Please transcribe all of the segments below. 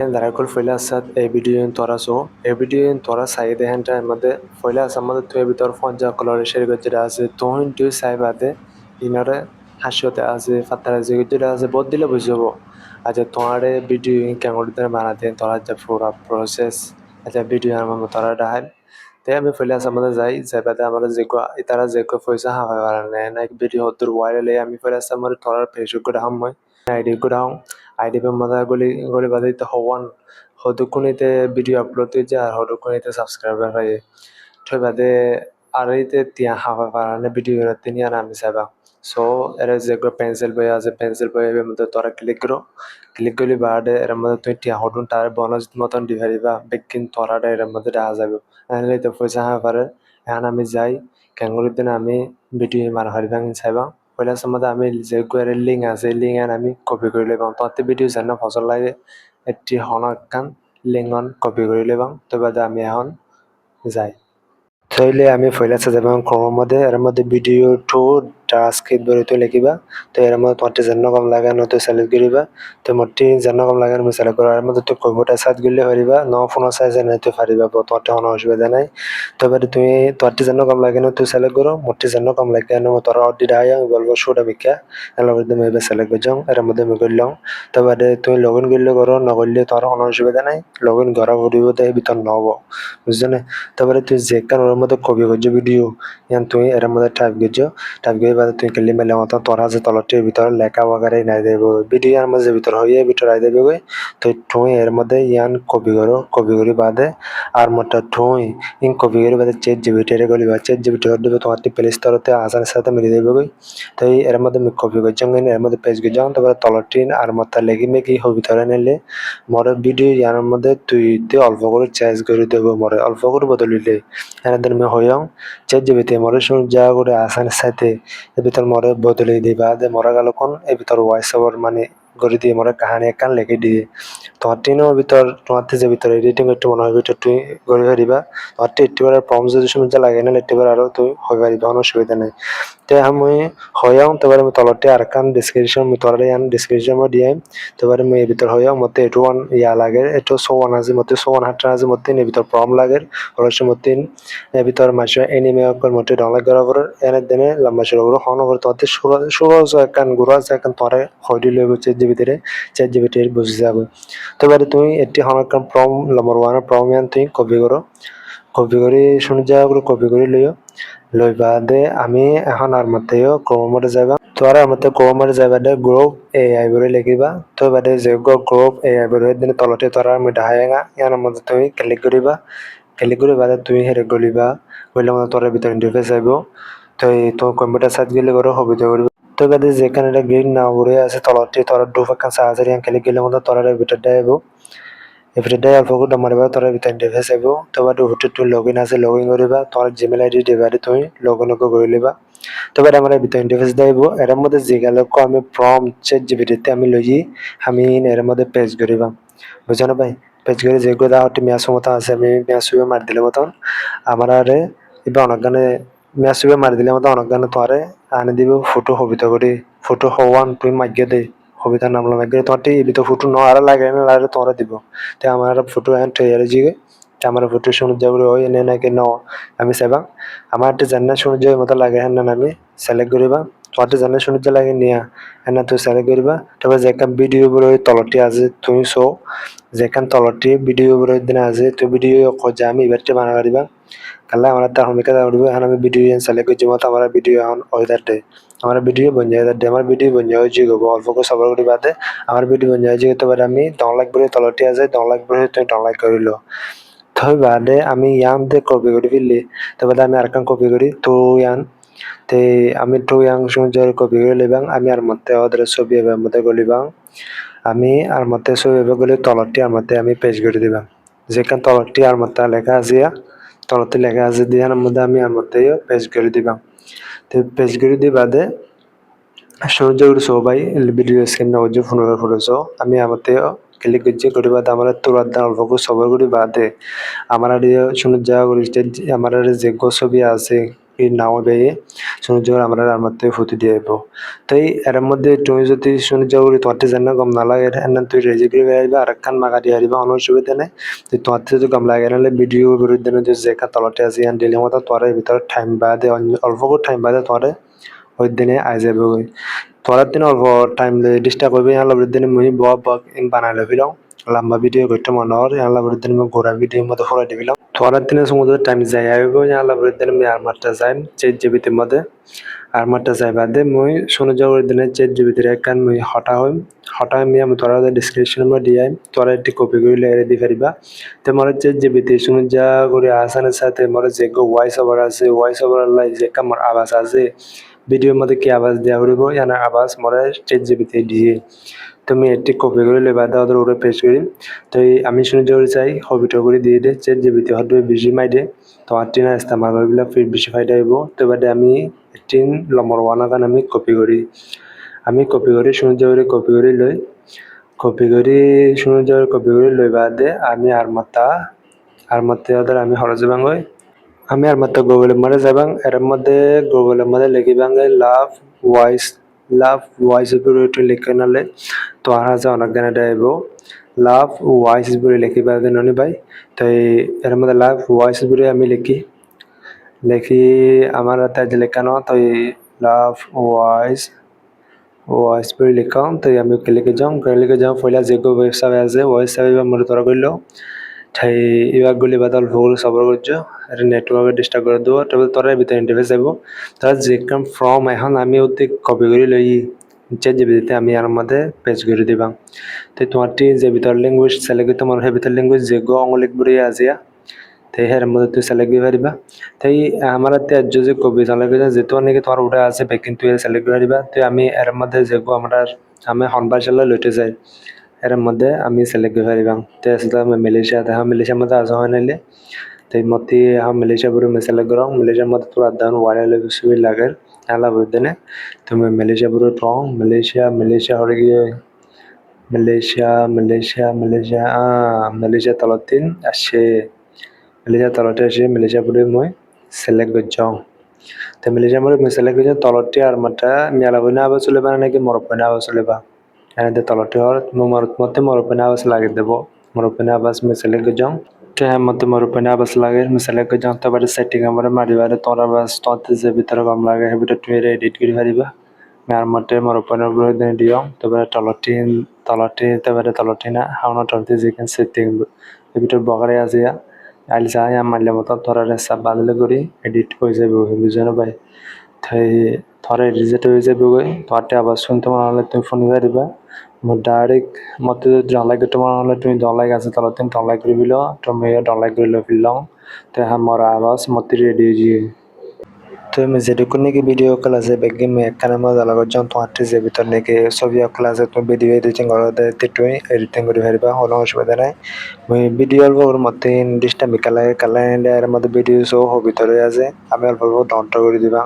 Darakul file asat a video in Toraso, a video in Tora Sai the hand and mother, file some other two bit or Fonja color share as a tone to Saibade, in order Hashota as a Fatah as a bodilla buzovo, as a Tonade video in Kanguda Manathan Toraja for a process as a video Tora died. They have a file some other Zai, Zabada Zeko, Itara Zeko for Saha, and like video through while I am for a summer Tora page good hammer. ID গুড়াও ID পে মজা গলি গলি বাদিতে হওয়ান হদুকুনিতে video upload দিতে আর হদুকুনিতে subscriber হয় থই বাদে আরইতে তিয়া হাওয়া পারানে ভিডিও তিনি আর আমি সাবা সো এর যে পেন্সিল বই আছে পেন্সিল বই এর মধ্যে তোরা ক্লিক করলি বাদে এর মধ্যে তুই তিয়া হদুন তার বোনাস মতন দিভারিবা বেকিন তোরাটা এর মধ্যে দেখা যাবে এনলে তো পয়সা হাওয়া পারে এখন আমি যাই ক্যাঙ্গুরির দিন আমি ভিডিও মার হারিবাং সাইবা পয়লা সময় আমি যে গুয়ারে লিঙ্ক আছে লিঙ্ক আর আমি কপি করে লইবাম তাতে ভিডিও জানা ফসল লাগে একটি হনক কান লিঙ্ক অন কপি করে লইবাম তো বাদে আমি এখন যাই থইলে আমি ফয়লা সাজাবাম ক্রোম মধ্যে এর মধ্যে ভিডিও টু ট্রান্সক্রিপ্ট বরিতে লিখিবা তো এর মধ্যে তোমার জন্য কম লাগানো তো সিলেক্ট করিবা তো মোটি জন্য কম লাগানো আমি সিলেক্ট করার মধ্যে তো কম্পিউটার সাইজ গলে পারিবা ন ফোন সাইজ নিতে পারিবা তোমার কোনো অসুবিধা নাই তবে তুমি তোমার জন্য কম লাগানো তো সিলেক্ট করো মোটি জন্য কম লাগানো তোর অডিট আয়া বলবো শুটা বিকা এলগরিদম এবে সিলেক্ট করজাম এর মধ্যে আমি করলাম তবে তুমি লগইন করলে করো না করলে তোর কোনো অসুবিধা নাই লগইন করা পড়িব তাই ভিতর নহব বুঝছো না তারপরে তুই যে কারণ ওর মধ্যে কপি করছো ভিডিও ইয়ান তুই এর মধ্যে টাইপ করে বাদে তুই কেলি মেলে মতো তোরা যে তলটির ভিতরে লেখা ওয়াগারে নাই দেব ভিডিও এর মধ্যে ভিতর হইয়ে ভিতর আই দেবে গই তো তুই এর মধ্যে ইয়ান কপি করি বাদে আর মোটা তুই ইন কপি করে বাদে চেট জিবিটি এর গলি বা চেট জিবিটি হর দেবে তোমার প্লে স্টোরতে আসার সাথে মিলে দেবে গই তো এর মধ্যে আমি কপি করছি এর মধ্যে পেজ গিয়ে যাও তারপরে তলটিন আর মতো লেগে মেকি হবি ভিতরে নিলে মরে ভিডিও ইয়ার মধ্যে তুই অল্প করে চেঞ্জ করে দেবো মরে অল্প করে বদলিলে এনাদের মে হইয়াও চেঞ্জ জিবিতে মরে শুন যা করে আসান সাথে এ ভিতর মরে বদলে দিবা দে মরা গেল কোন এ ভিতর ভয়েস ওভার মানে করে দিয়ে মরে কাহানি একান লিখে দিয়ে তোমার টিনের ভিতর তোমার যে ভিতরে এডিটিং একটু মনে হয় ভিতর তুই করে পারিবা তোমার একটু প্রম যদি শুনে যা লাগে না একটু আরো তুই হয়ে পারিবা কোনো অসুবিধা নেই তে আমি হইয়াও তারপরে আমি তলতে আর কান ডিসক্রিপশন আমি তোরারে আন ডিসক্রিপশন দিয়ে তারপরে আমি ভিতর হইয়াও মতে এটু ওয়ান ইয়া লাগে এটু সোয়ান আছে মতে সোয়ান হাটরা আছে মতে এ ভিতর প্রম লাগে অবশ্য মতে এ ভিতর মাসে এনিমে অকর মতে ডাউনলোড করার পর এনে দেনে লম্বা শুরু করো হন ওপর তোতে শুরু কান গুরু আছে কান তোরে হইডি লইব চেক ভিতরে চেক ভিতরে বুঝে যাবে তারপরে তুমি এটি হন কান প্রম নম্বর 1 প্রম ইয়ান তুই কপি করে শুনে যাওয়া করে কপি করে লইও লই বাদে আমি এখন আর মতেও ক্রোমরে যাবা তোরা মতে ক্রোমরে যাবা দে গ্রুপ এআই বলে লিখিবা তো বাদে যে গ্রুপ এআই বলে দিন তলতে তোরা আমি ডাহায়গা ইয়ার মধ্যে তুমি ক্লিক করে বাদে তুমি হেরে গলিবা গলে মধ্যে তোর ভিতরে ইন্টারফেস আইব তো তো কম্পিউটার সাইজ গেলে করো হবে তো তো বাদে যেখানে এটা গ্রিন না ঘুরে আছে তলতে তোরা ডুফাকান সাহায্যে ইয়ান ক্লিক গেলে মধ্যে তোরা ভিতরে আইব এভরিডে অল্প করে মারিবা তোর ভিতরে ইন্টারফেস আইব তো বাদে হোটেল তুই লগইন আছে লগইন করিবা তোর জিমেল আইডি দিবারে তুমি লগইন করে লইবা তবে আমার ভিতরে ইন্টারফেস দেব এর মধ্যে যে গেল আমি প্রম চেট জিবিটিতে আমি লই আমি এর মধ্যে পেজ করিবা বুঝছো না ভাই পেজ করে যে গোদা হতে ম্যাচ মতো আছে আমি ম্যাচ সুবে মার দিলে মতন আমার আরে এবার অনেক গানে ম্যাচ সুবে মার দিলে মতো অনেক গানে তোরে আনে দিব ফটো হবিতা করে ফটো হওয়ান তুই মাগিয়ে দে হবিতা নামলা মাগিয়ে তোমার এই ভিতর ফটো ন আর লাগে না লাগে তোরা দিব তে আমার ফটো এন্ড তৈরি জিগে আমার ফটো শুনে যাবো ওই এনে নাকি ন আমি সেবা আমার জান্না শুনে যাই মতো লাগে হ্যাঁ না আমি সিলেক্ট করিবা তোমার জান্না শুনে যা লাগে নিয়া এনা তুই সিলেক্ট করিবা তবে যেখান ভিডিও বড় তলটি আছে তুমি শো যেখান তলটি ভিডিও বড় দিন আছে তুই ভিডিও খোঁজা আমি এবারটি বানা পারিবা কালা আমার তার ভূমিকা উঠবে এখন আমি ভিডিও সিলেক্ট করছি মতো আমার ভিডিও এখন ওইদার ডে আমার ভিডিও বন যায় আমার ভিডিও বন যায় যে গো অল্প করে সবার করি বাদে আমার ভিডিও বন যায় যেতে পারে আমি ডাউনলোড করে তলটি আছে ডাউনলোড করে তুমি ডাউনলোড করিলো থই বাদে আমি ইয়ান দে কপি করে ফেললি তারপরে আমি আরেকখান কপি করি তো ইয়ান তে আমি তো ইয়াং সুন্দর কপি করে লিবাং আমি আর মতে ওদের ছবি এবার মতে গলিবাং আমি আর মতে ছবি এবার গলি তলটি আর মতে আমি পেজ করে দিবাম যেখান তলটি আর মতে লেখা আছে তলতে লেখা আছে দিয়ার মধ্যে আমি আর মতে পেজ করে দিবাম তো পেজ করে দি বাদে সূর্য সবাই ভিডিও স্ক্রিন না ওজো ফটো আমি আমাতে ক্লিক করছি করি বাদে আমার তোর অল্প সবার করি বাদে আমার শুনে যাওয়া করি আমার যে ছবি আছে নাও বেয়ে সূর্যর আমরা মধ্যে ফুটি দিয়ে দেবো তাই এর মধ্যে তুমি যদি সূর্য তোমার যেন গম না লাগে এনে তুই রেজি করে আইবা আর একখান মাগা দিয়ে আইবা অসুবিধা নেই তুই তোমার যদি গম লাগে নাহলে ভিডিও বিরুদ্ধে যে যেকা তলতে আছে ইয়ান দিলে মতো তোর ভিতরে টাইম বাদে অল্প টাইম বাদে তোর ওই দিনে আই যাবে ওই তোর দিন অল্প টাইম ডিস্টার্ব করবে ইয়ান লবর দিনে মুই বক বানাই লবিলাম লম্বা ভিডিও করতে মনে হয় ইয়ান লবর দিনে মুই ঘোরা ভিডিও মতো ফলাই দিবিলাম তোর দিনে সমুদ্র টাইম যাই আইব ইয়ান লবর দিনে মুই আর মাত্রা যাই 8 GB মধ্যে আর মাত্রা যাই বাদে মুই শুনে যাওয়ার দিনে 8 GB একখান মুই হটা আমি তোরা ডিসক্রিপশন মধ্যে দিয়ে তোরা একটি কপি করে লেগে দি পারিবা তো মোর 8 GB শুনে যা করে আসানের সাথে মোর যে ভয়েস ওভার আছে ভয়েস ওভার লাই যে কামর আওয়াজ আছে ভিডিওর মধ্যে কি আওয়াজ দেওয়া হইব ইয়ানা আওয়াজ মোর 8 GB দিয়ে তুমি একটি কপি করে লেবা দাও ওদের উপরে পেস্ট করি তো আমি শুনে যাওয়ার চাই হবিটা করে দিয়ে দে 8 GB হয়তো বেশি মাইদে তো আটটিনা ইস্তেমাল করবিলা ফির বেশি ফায়দা হইব তো বাদে আমি 18 নম্বর ওয়ান গান আমি কপি করি শুনে যাওয়ার কপি করে লই কপি করে শুনে যাওয়ার কপি করে লই বাদে আমি আর মাত্তে ওদের আমি হরজে বাঙ্গই আমি আর মাত্র গুগলের মধ্যে যাবাং এর মধ্যে গুগলের মধ্যে লিখিবাং লাভ ভয়েস উপরে একটু লিখে নালে তো আর আছে অনেক গানে দেব লাভ ভয়েস উপরে লিখিবা ননি ভাই তাই এর মধ্যে লাভ ভয়েস উপরে আমি লিখি আমার হাতে লেখানো তো লাভ ভয়েস উপরে লিখাম তো আমি লিখে যাও পয়লা যে ওয়েবসাইট আছে ওয়েবসাইট মনে তোরা করলো ঠাই ইবাক গুলি বাদল ভুল সবর করছো এটা নেটওয়ার্কে ডিস্টার্ব করে দেবো তবে তোরা ভিতরে ইন্টারফেস যাব তারা যে কাম ফর্ম এখন আমি ওতে কপি করে লই 8 GB আমি আর মধ্যে পেজ করে দিবাম তো তোমারটি যে ভিতর ল্যাঙ্গুয়েজ সিলেক্ট করতে মনে হয় ভিতর ল্যাঙ্গুয়েজ যে গো অঙ্গলিক বড়ি আজিয়া তাই এর মধ্যে তুই সিলেক্ট করে পারিবা তাই আমার হাতে যে কপি সিলেক্ট করে যেহেতু নাকি তোমার ওটা আছে ব্যাকিং তুই সিলেক্ট করে দিবা তো আমি এর মধ্যে যে গো আমি হনবাসলে লইতে যাই এর মধ্যে আমি সিলেক্ট করে পারিবাম তো আসলে আমি মালয়েশিয়ার মধ্যে আজ হয় নাইলে তাই মতে মালয়েশিয়া পুরো সিলেক্ট করো মালয়েশিয়ার মধ্যে তোর আদান ওয়াইলে বেশি লাগে আলা বুঝদেনে তুমি মালয়েশিয়া পুরো টং মালয়েশিয়া হরে গিয়ে মালয়েশিয়া তলতিন আসে মালয়েশিয়া তলতে আসে মালয়েশিয়া পুরো মই সিলেক্ট করছাও তো মালয়েশিয়া পুরো মই সিলেক্ট করছাও তলতে আর মাটা মেলা বইনা আবার চলে বা নাকি মরপনা আবার চলে বা এনে তলতে হর মতে মরপনা আবার লাগে দেব মরপনা আবার মই সিলেক্ট করছাও তো মতে মরপনা আবার লাগে মই সিলেক্ট করছাও তারপরে সেটিং আমার মারিবারে তোরা বাস তোতে যে ভিতরে কম লাগে হেবিটা তুই এডিট করে পারিবা আর মতে মরপনা উপরে দিয়ে দিও তারপরে তলতে না হাওনা তলতে যেখানে সেটিং এর ভিতর বগারে আছে আইল যায় মারলে মতো তোরা সব বাদলে করি এডিট হয়ে যাবে বুঝছো ভাই তাই তোরা এডিট হয়ে যাবে তোরটা আবার শুনতে মনে হলে তুমি ফোন করে দিবা ডাইরেক্ট মতে ডনলাইক করতে মনে হলে তুমি ডনলাইক আছে তাহলে তুমি ডনলাইক করে দিল তুমি ডনলাইক করে ফেললাম তো হ্যাঁ মোর আওয়াজ মতে রেডি হয়ে যাবে তো আমি যেটুকু নাকি ভিডিও কল আছে বেগে আমি একখানে মজা লাগা যাম তোমার যে ভিতর নাকি ছবি কল আছে তুমি ভিডিও এডিটিং করতে তুই এডিটিং করে ফেলবা কোনো অসুবিধা নাই মই ভিডিও অল্প ওর মধ্যে নির্দিষ্ট আমি কালার এর মধ্যে ভিডিও সহ ভিতরে আছে আমি অল্প অল্প ডাউনলোড করে দিবা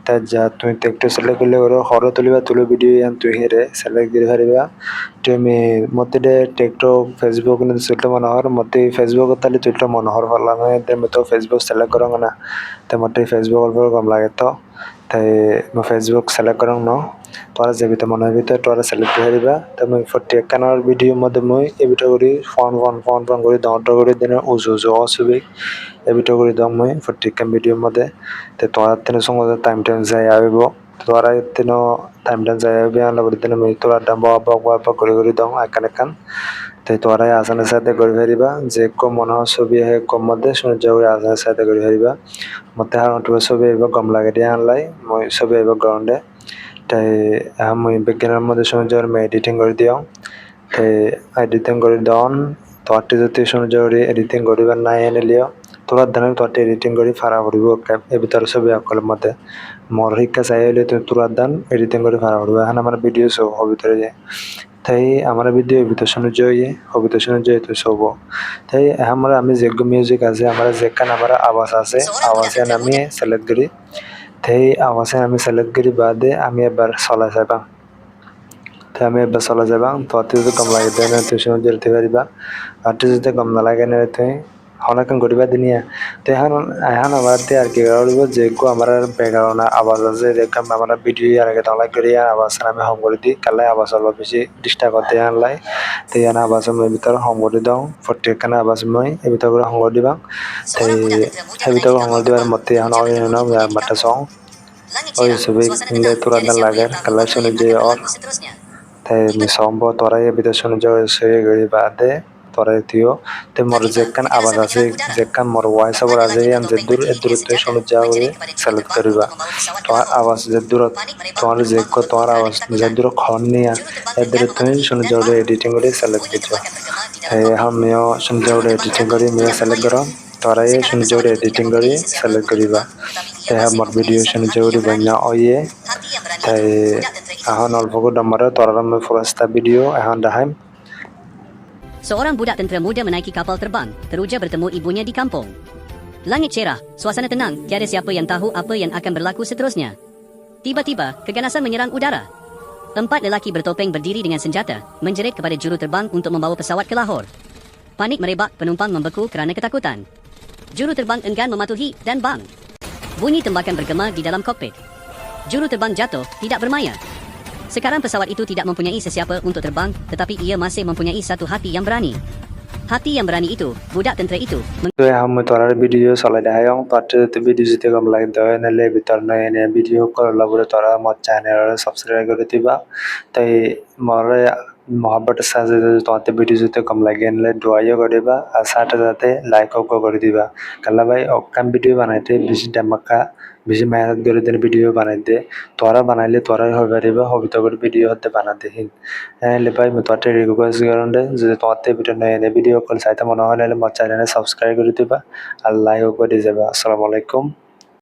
তাই যা তুমি একটু সিলেক্ট করলে ওর হর তুলো ভিডিও তুই হেরে সিলেক্ট করে ফেলবা তুমি মতে টিকটক ফেসবুক চলতে মনে হর মতে ফেসবুক তাহলে চলতে মনে হর পারলাম তো ফেসবুক সিলেক্ট করো না তো মতে ফেসবুক অল্প কম লাগে তো তাই ফেসবুক সিলেক্ট করো ন তোরা যে ভিতরে মনে হবে তোরা সিলেক্ট করে দিবা তো আমি প্রত্যেকখানার ভিডিওর মধ্যে মই এই ভিডিও করি ফোন করে ডাউনলোড করে দিন উজু অসুবি এই ভিডিও করে দাম মই প্রত্যেকখান ভিডিওর মধ্যে তো তোরা তেন সঙ্গে টাইম যাই আইব তোরা তেন টাইম যাই আইবে আলা বলি তেন মই তোরা ডাম বক করে দাম একান তাই তোরা আসানের সাথে করে ফেরিবা যে কম মনে হয় ছবি হে কম মধ্যে শুনে যাও আসানের সাথে করে ফেরিবা মতে হার ছবি আইব কম লাগে দিয়ে আনলাই মই ছবি আইব গ্রাউন্ডে তাই আমি বিজ্ঞানের মধ্যে শুনে যাওয়ার আমি এডিটিং করে দিও তাই এডিটিং করে দন তোরটি যদি শুনে যাওয়ার এডিটিং করিবার নাই এনে লিও তোর দানে তোরটি এডিটিং করে ফারা করিব এই ভিতরে ছবি আকলের মধ্যে মোর শিক্ষা চাই হলে তুই তোর দান এডিটিং করে ফারা করিব এখন আমার ভিডিও সব ভিতরে যায় তাই আমার ভিডিও ভিতরে শুনে যাই তো সব তাই আমরা আমি যে মিউজিক আছে আমার যেখানে আমার আওয়াজ আছে আওয়াজে আমি সিলেক্ট করি তাই আওয়াজে আমি সিলেক্ট করি বাদে আমি এবার চলা যাবা তাই আমি এবার চলা যাবা তো অতি যদি কম লাগে তাই না তুই শুনে যেতে পারিবা আর তুই যদি কম না লাগে না তুই হনাকান করিবা দিনিয়া তো এখন এখন আমাদের আর কি করব যে গো আমার ব্যাকগ্রাউন্ড আওয়াজ আছে দেখলাম আমরা ভিডিও আর আগে তালা করিয়া আওয়াজ আমি হোম করে দিই কালে আওয়াজ অল্প বেশি ডিস্টার্ব করতে আনলাই তো ইয়ানা আওয়াজ মই ভিতর হোম করে দাও প্রত্যেকখানে আওয়াজ মই এই ভিতর করে হোম করে দিবা তাই এই ভিতর হোম করে দিবার মতে এখন ওই না বাটা সং ওই সবে ইংলে তুরান লাগে কালে শুনে যে আর তাই মিসমব তোরাই ভিতর শুনে যে সে গড়ি বাদে তোরাই দিও te mor jekkan awas আছে jekkan mor voice over আছে yan যে দূর দূরত্ব শুনে যাওরে সেলেক্ট করিবা তোমার আওয়াজ যে দূর তোমার যে তোমার আওয়াজ যে দূর খন নিয়া এদের তুমি শুনে যাওরে এডিটিং করে সেলেক্ট করছো আমিও শুনে যাওরে এডিটিং করে মেয়ে সেলেক্ট করো তোরাই শুনে যাওরে এডিটিং করে সেলেক্ট করিবা তাই আমার ভিডিও শুনে যাওরে বন্যা ওয়ে তাই এখন অল্প করে নম্বরে তোরার আমি ফরেস্টা ভিডিও এখন দেখাম Seorang budak tentera muda menaiki kapal terbang, teruja bertemu ibunya di kampung. Langit cerah, suasana tenang, tiada siapa yang tahu apa yang akan berlaku seterusnya. Tiba-tiba, keganasan menyerang udara. 4 lelaki bertopeng berdiri dengan senjata, menjerit kepada juruterbang untuk membawa pesawat ke Lahore. Panik merebak, penumpang membeku kerana ketakutan. Juruterbang enggan mematuhi dan bang. Bunyi tembakan bergema di dalam kokpit. Juruterbang jatuh, tidak bermaya. Sekarang pesawat itu tidak mempunyai sesiapa untuk terbang, tetapi ia masih mempunyai satu hati yang berani. Hati yang berani itu, budak tentera itu তো আমি তোরার video চলাই দেখাই পাঠ্য video যদি কম লাগে দেওয়া নাহলে ভিতর নয় এনে ভিডিও করলা বলে তোরা আমার চ্যানেল সাবস্ক্রাইব করে দিবা তাই মরে মহাব্বত সাজে তোমাদের ভিডিও যদি কম লাগে নাহলে দোয়াইও করিবা আর সাথে সাথে লাইকও করে দিবা কালা ভাই অকাম ভিডিও বানাইতে বেশি ডামাকা বেশি মেহনত করে দিন ভিডিও বানাইতে তোরা বানাইলে তোরাই হবে পারিবা হবিত করে ভিডিও হতে বানাতে হিন নাহলে ভাই তোরা রিকোয়েস্ট করন্ডে যদি তোমাদের ভিডিও নয় এনে ভিডিও কল চাইতে মনে হয় নাহলে আমার চ্যানেলে সাবস্ক্রাইব করে দিবা আর লাইকও করে যাবা আসসালামু আলাইকুম